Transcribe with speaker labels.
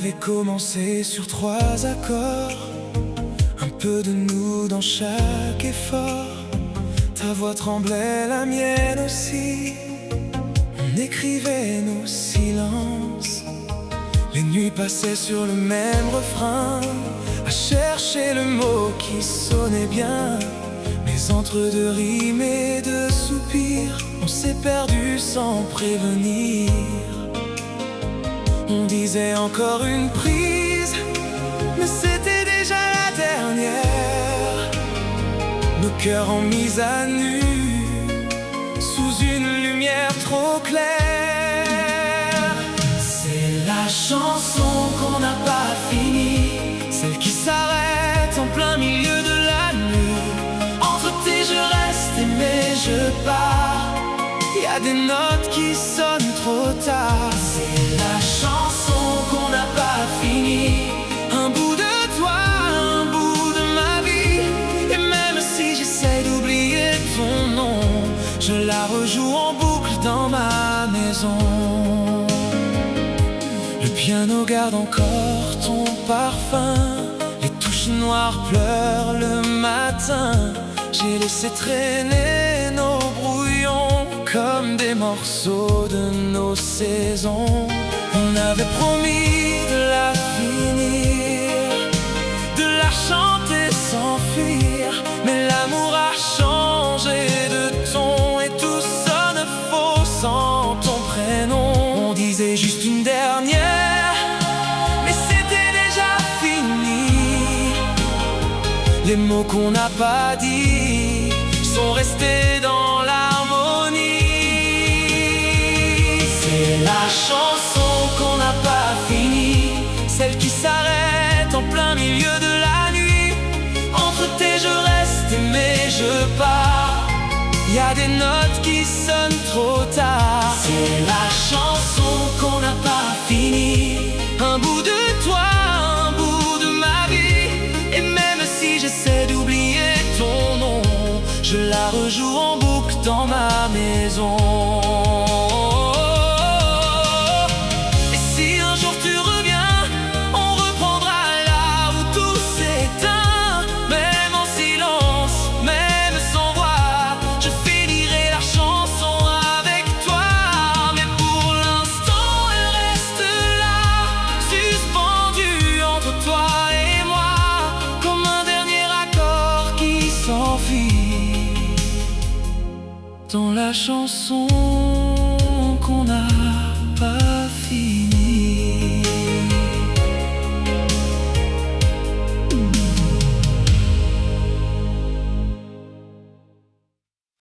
Speaker 1: avait commencé sur 3 accords, un peu de nous dans chaque effort. Ta voix tremblait, la mienne aussi. On écrivait nos silences. Les nuits passaient sur le même refrain, à chercher le mot qui sonnait bien. Mais entre 2 rimes et 2 soupirs, on s'est perdu sans prévenir. On disait encore une prise, mais c'était déjà la dernière. Nos cœurs ont mis à nu, sous une lumière trop claire. C'est la chanson qu'on n'a pas finie, celle qui s'arrête en plein milieu de la nuit. Entre tes je reste et mes je pars, y a des notes qui sonnent trop tard. C'est la chanson qu'on n'a pas finie, un bout de toi, un bout de ma vie. Et même si j'essaie d'oublier ton nom, je la rejoue en boucle dans ma maison. Le piano garde encore ton parfum, les touches noires pleurent le matin. J'ai laissé traîner nos brouillons comme des morceaux de nos saisons. On avait promis de la finir, de la chanter sans fuir. Mais l'amour a changé de ton et tout sonne faux sans ton prénom. On disait juste une dernière, mais c'était déjà fini. Les mots qu'on n'a pas dit sont restés dans l'harmonie. C'est la chanson qu'on n'a pas finie, celle qui s'arrête en plein milieu de la nuit. Entre tes je reste et mes je pars, y a des notes qui sonnent trop tard. C'est la chanson qu'on n'a pas finie, un bout de toi, un bout de ma vie. Et même si j'essaie d'oublier ton nom, je la rejoue en boucle dans ma maison. Et si un jour tu reviens, on reprendra là où tout s'éteint. Même en silence, même sans voix, je finirai la chanson avec toi. Mais pour l'instant, elle reste là, suspendue entre toi et moi, comme un dernier accord qui s'enfuit dans la chanson qu'on n'a pas finie.